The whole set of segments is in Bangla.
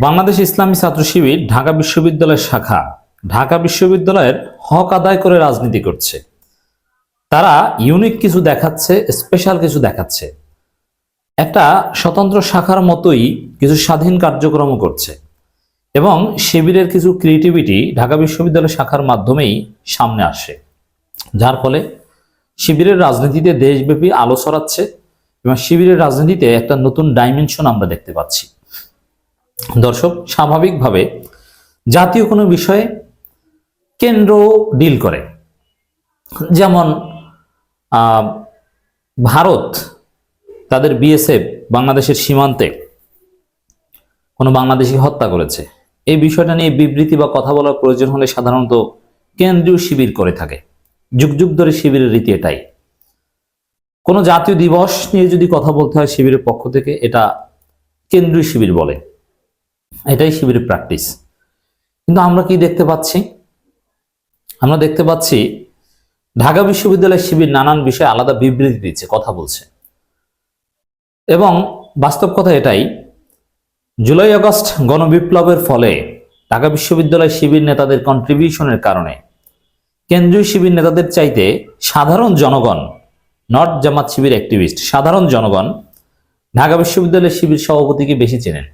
বাংলাদেশ ইসলামী ছাত্র শিবির ঢাকা বিশ্ববিদ্যালয়ের শাখা ঢাকা বিশ্ববিদ্যালয়ের হক আদায় করে রাজনীতি করছে। তারা ইউনিক কিছু দেখাচ্ছে, স্পেশাল কিছু দেখাচ্ছে, একটা স্বতন্ত্র শাখার মতোই কিছু স্বাধীন কার্যক্রম করছে এবং শিবিরের কিছু ক্রিয়েটিভিটি ঢাকা বিশ্ববিদ্যালয় শাখার মাধ্যমেই সামনে আসে, যার ফলে শিবিরের রাজনীতিতে দেশব্যাপী আলো ছড়াচ্ছে এবং শিবিরের রাজনীতিতে একটা নতুন ডাইমেনশন আমরা দেখতে পাচ্ছি। দর্শক, স্বাভাবিকভাবে জাতীয় কোনো বিষয়ে কেন্দ্র ডিল করে, যেমন ভারত তাদের বিএসএফ বাংলাদেশের সীমান্তে কোনো বাংলাদেশি হত্যা করেছে, এই বিষয়টা নিয়ে বিবৃতি বা কথা বলার প্রয়োজন হলে সাধারণত কেন্দ্রীয় শিবির করে থাকে। যুগ যুগ ধরে শিবিরের রীতি এটাই। কোনো জাতীয় দিবস নিয়ে যদি কথা বলতে হয় শিবিরের পক্ষ থেকে, এটা কেন্দ্রীয় শিবির বলে, এটাই শিবিরের প্র্যাকটিস। কিন্তু আমরা কি দেখতে পাচ্ছি? আমরা দেখতে পাচ্ছি ঢাকা বিশ্ববিদ্যালয়ের শিবির নানান বিষয়ে আলাদা বিবৃতি দিচ্ছে, কথা বলছে। এবং বাস্তব কথা এটাই, জুলাই আগস্ট গণবিপ্লবের ফলে ঢাকা বিশ্ববিদ্যালয় শিবির নেতাদের কন্ট্রিবিউশনের কারণে কেন্দ্রীয় শিবির নেতাদের চাইতে সাধারণ জনগণ, নট জামাত শিবির অ্যাক্টিভিস্ট, সাধারণ জনগণ ঢাকা বিশ্ববিদ্যালয়ের শিবির সভাপতিকে বেশি চেনেন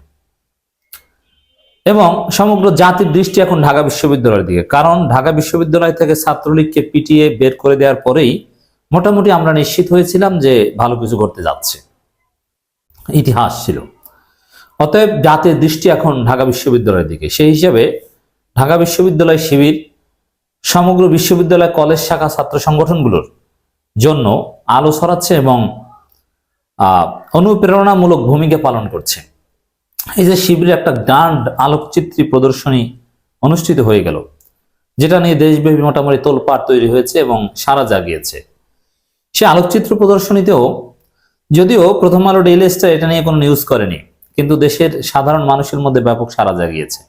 এবং সমগ্র জাতির দৃষ্টি এখন ঢাকা বিশ্ববিদ্যালয়ের দিকে। কারণ ঢাকা বিশ্ববিদ্যালয় থেকে ছাত্রলীগকে পিটিয়ে বের করে দেওয়ার পরেই মোটামুটি আমরা নিশ্চিত হয়েছিলাম যে ভালো কিছু করতে যাচ্ছে, ইতিহাস ছিল। অতএব জাতির দৃষ্টি এখন ঢাকা বিশ্ববিদ্যালয়ের দিকে। সেই হিসাবে ঢাকা বিশ্ববিদ্যালয় শিবির সমগ্র বিশ্ববিদ্যালয় কলেজ শাখা ছাত্র সংগঠনগুলোর জন্য আলো ছড়াচ্ছে এবং অনুপ্রেরণামূলক ভূমিকা পালন করছে। এই যে শিবিরে একটা গ্র্যান্ড আলোকচিত্রী প্রদর্শনী অনুষ্ঠিত হয়ে গেল, যেটা নিয়ে দেশব্যাপী মোটামুটি তোলপাড় তৈরি হয়েছে এবং সাড়া জাগিয়েছে। সে আলোকচিত্র প্রদর্শনীতেও যদিও প্রথম আলো ডেইলি স্টার এটা নিয়ে কোনো নিউজ করেনি, কিন্তু দেশের সাধারণ মানুষের মধ্যে ব্যাপক সাড়া জাগিয়েছে।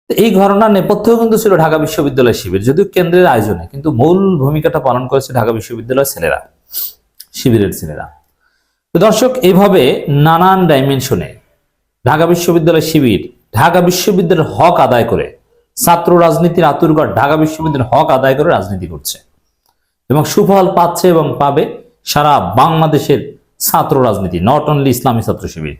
এই ঘটনার নেপথ্যেও কিন্তু ছিল ঢাকা বিশ্ববিদ্যালয় শিবির, যদিও কেন্দ্রের আয়োজনে, কিন্তু মূল ভূমিকাটা পালন করেছে ঢাকা বিশ্ববিদ্যালয়ের ছেলেরা, শিবিরের ছেলেরা। তো দর্শক, এইভাবে নানান ডাইমেনশনে ঢাকা বিশ্ববিদ্যালয় শিবির ঢাকা বিশ্ববিদ্যালয়ের হক আদায় করে, ছাত্র রাজনীতির আতুরঘর ঢাকা বিশ্ববিদ্যালয়ের হক আদায় করে রাজনীতি করছে এবং সুফল পাচ্ছে এবং পাবে সারা বাংলাদেশের ছাত্র রাজনীতি, নট অনলি ইসলামী ছাত্র শিবির।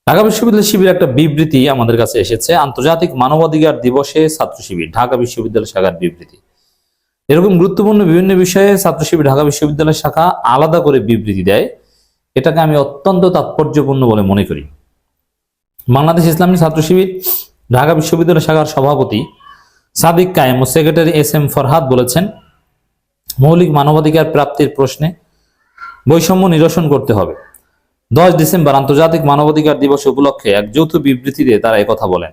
ঢাকা বিশ্ববিদ্যালয় শিবির একটা বিবৃতি আমাদের কাছে এসেছে, আন্তর্জাতিক মানবাধিকার দিবসে ছাত্র শিবির ঢাকা বিশ্ববিদ্যালয় শাখার বিবৃতি। এরকম গুরুত্বপূর্ণ বিভিন্ন বিষয়ে ছাত্র শিবির ঢাকা বিশ্ববিদ্যালয় শাখা আলাদা করে বিবৃতি দেয়, এটাকে আমি অত্যন্ত তাৎপর্যপূর্ণ বলে মনে করি। বাংলাদেশ ইসলামী ছাত্র শিবির ঢাকা বিশ্ববিদ্যালয় শাখার সভাপতি সাদিক কায়েম ও সেক্রেটারি এস এম ফরহাদ বলেছেন, মৌলিক মানবাধিকার প্রাপ্তির প্রশ্নে বৈষম্য নিরসন করতে হবে। 10 ডিসেম্বর আন্তর্জাতিক মানবাধিকার দিবস উপলক্ষে এক যৌথ বিবৃতিতে তারা একথা বলেন।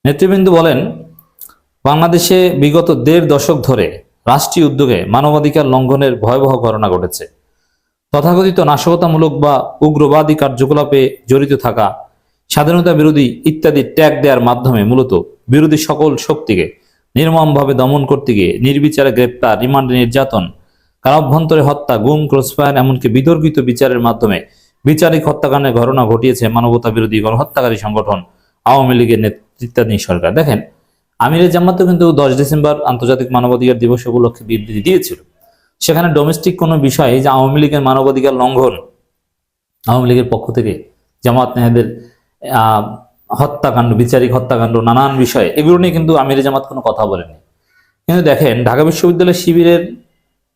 নেতৃবৃন্দ বলেন, বাংলাদেশে বিগত 1.5 দশক ধরে রাষ্ট্রীয় উদ্যোগে মানবাধিকার লঙ্ঘনের ভয়াবহ ঘটনা ঘটেছে। তথাকথিত নাশকতামূলক বা উগ্রবাদী কার্যকলাপে জড়িত থাকা, স্বাধীনতা বিরোধী ইত্যাদি ট্যাগ দেওয়ার মাধ্যমে মূলত বিরোধী সকল শক্তিকে নির্মমভাবে দমন করতে গিয়ে নির্বিচারে গ্রেপ্তার, রিমান্ডে নির্যাতন, কারাভ্যন্তরে হত্যা, গুম, ক্রসফায়ার, এমনকি বিতর্কিত বিচারের মাধ্যমে বিচারিক হত্যাকাণ্ডের ঘটনা ঘটিয়েছে মানবতা বিরোধী গণহত্যাকারী সংগঠন আওয়ামী লীগের নেতৃত্বাধীন সরকার। দেখেন, আমিরে জামাতও কিন্তু 10 ডিসেম্বর আন্তর্জাতিক মানবাধিকার দিবস উপলক্ষে বিবৃতি দিয়েছিল। সেখানে ডোমেস্টিক কোনো বিষয়, যে আওয়ামী লীগের মানবাধিকার লঙ্ঘন, আওয়ামী লীগের পক্ষ থেকে জামাত নেতাদের হত্যাকাণ্ড, বিচারিক হত্যাকাণ্ড, নানান বিষয়, এগুলো নিয়ে কিন্তু আমিরে জামাত কোনো কথা বলেনি। কিন্তু দেখেন, ঢাকা বিশ্ববিদ্যালয় শিবিরের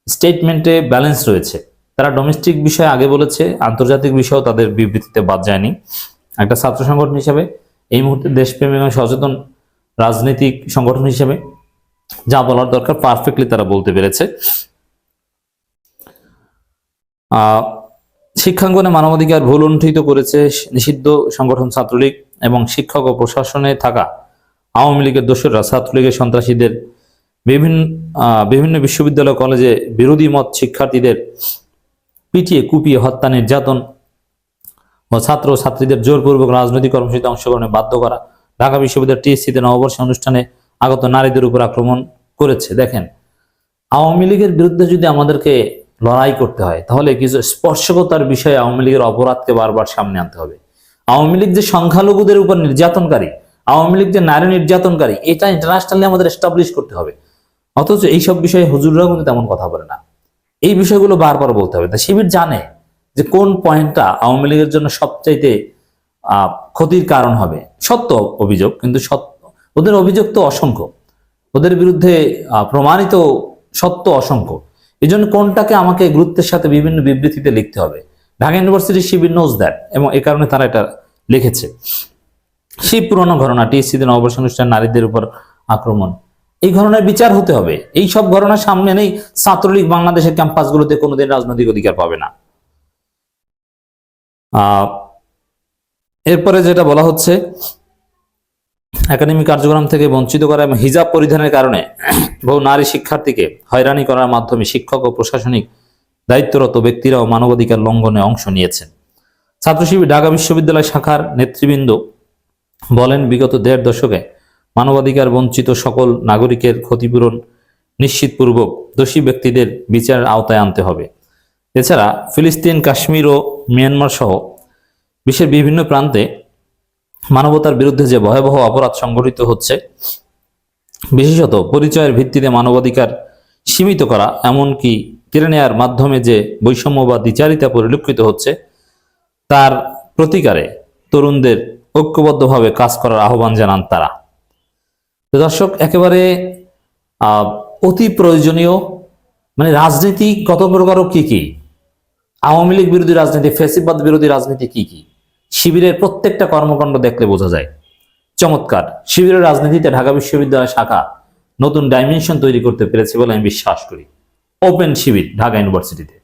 স্টেটমেন্টে ব্যালেন্স রয়েছে। তারা ডোমেস্টিক বিষয় আগে বলেছে, আন্তর্জাতিক বিষয়ও তাদের বিবৃতিতে বাদ যায়নি। একটা ছাত্র সংগঠন হিসেবে, এই মুহূর্তে দেশপ্রেমী এবং সচেতন রাজনৈতিক সংগঠন হিসেবে যা বলার দরকার পারফেক্টলি তারা বলতে পেরেছে। শিক্ষাঙ্গনে মানবাধিকার ভুল অনুষ্ঠিত করেছে নিষিদ্ধ সংগঠন ছাত্রলীগ এবং শিক্ষক ও প্রশাসনে থাকা আওয়ামী লীগের দোসররা ছাত্রলীগের সন্ত্রাসীদের বিভিন্ন বিশ্ববিদ্যালয় কলেজে বিরোধী মত শিক্ষার্থীদের পিটিয়ে কুপিয়ে হত্যা, নির্যাতন ও ছাত্র ছাত্রীদের জোরপূর্বক রাজনৈতিক কর্মসূচিতে অংশগ্রহণে বাধ্য করা, ঢাকা বিশ্ববিদ্যালয় টিএসসিতে নববর্ষ অনুষ্ঠানে আগত নারীদের উপর আক্রমণ করেছে। দেখেন, আওয়ামী লীগের বিরুদ্ধে যদি আমাদেরকে লড়াই করতে হয়, তাহলে কিছু স্পর্শকতার বিষয়ে আওয়ামী লীগের অপরাধকে বারবার সামনে আনতে হবে। আওয়ামী লীগ যে সংখ্যালঘুদের উপর নির্যাতনকারী, আওয়ামী লীগ যে নারী নির্যাতনকারী, এটা ইন্টারন্যাশনালি আমাদের এস্টাবলিশ করতে হবে। অথচ এইসব বিষয়ে হুজুররাও কিন্তু তেমন কথা বলে না। এই বিষয়গুলো বারবার বলতে হবে। তা শিবির জানে যে কোন পয়েন্টটা আওয়ামী লীগের জন্য সবচাইতে ক্ষতির কারণ হবে। সত্য অভিযোগ, কিন্তু ওদের অভিযোগ তো অসংখ্য, ওদের বিরুদ্ধে প্রমাণিত সত্য অসংখ্য। এই জন্য কোনটাকে আমাকে গুরুত্বের সাথে বিভিন্ন বিবৃতিতে লিখতে হবে। Dhaka university Shibir knows that, এবং এই কারণে তারা এটা লিখেছে। সেই পুরনো ঘটনা, টিএসসিতে নববর্ষ অনুষ্ঠান, নারীদের উপর আক্রমণ, এই ঘটনার বিচার হতে হবে। এই সব ঘটনার সামনে নেই ছাত্রলীগ বাংলাদেশের ক্যাম্পাসগুলোতে কোনোদিন রাজনৈতিক অধিকার পাবে না। এরপরে যেটা বলা হচ্ছে, একাডেমিক কার্যক্রম থেকে বঞ্চিত করা এবং হিজাব পরিধানের কারণে বহু নারী শিক্ষার্থীকে হয়রানি করার মাধ্যমে শিক্ষক ও প্রশাসনিক দায়িত্বরত ব্যক্তিরাও মানবাধিকার লঙ্ঘনে অংশ নিয়েছেন। ছাত্র শিবির ঢাকা বিশ্ববিদ্যালয় শাখার নেতৃবৃন্দ বলেন, বিগত ১.৫ দশকে মানবাধিকার বঞ্চিত সকল নাগরিকের ক্ষতিপূরণ নিশ্চিতপূর্বক দোষী ব্যক্তিদের বিচারের আওতায় আনতে হবে। এছাড়া ফিলিস্তিন, কাশ্মীর ও মিয়ানমার সহ বিশ্বের বিভিন্ন প্রান্তে মানবতার বিরুদ্ধে যে ভয়াবহ অপরাধ সংঘটিত হচ্ছে, বিশেষত পরিচয়ের ভিত্তিতে মানবাধিকার সীমিত করা, এমনকি কেড়ে নেওয়ার মাধ্যমে যে বৈষম্য বা দ্বিচারিতা পরিলক্ষিত হচ্ছে, তার প্রতিকারে তরুণদের ঐক্যবদ্ধভাবে কাজ করার আহ্বান জানান তারা। তো দর্শক, একেবারে অতি প্রয়োজনীয়, মানে রাজনীতি কত প্রকার ও কি কি, আওয়ামী লীগ বিরোধী রাজনীতি, ফ্যাসিবাদ বিরোধী রাজনীতি কি কি, শিবিরের প্রত্যেকটা কর্মকাণ্ড দেখলে বোঝা যায়। চমৎকার। শিবিরের রাজনীতিতে ঢাকা বিশ্ববিদ্যালয় শাখা নতুন ডাইমেনশন তৈরি করতে পেরেছে বলে আমি বিশ্বাস করি। ওপেন শিবির ঢাকা ইউনিভার্সিটিতে।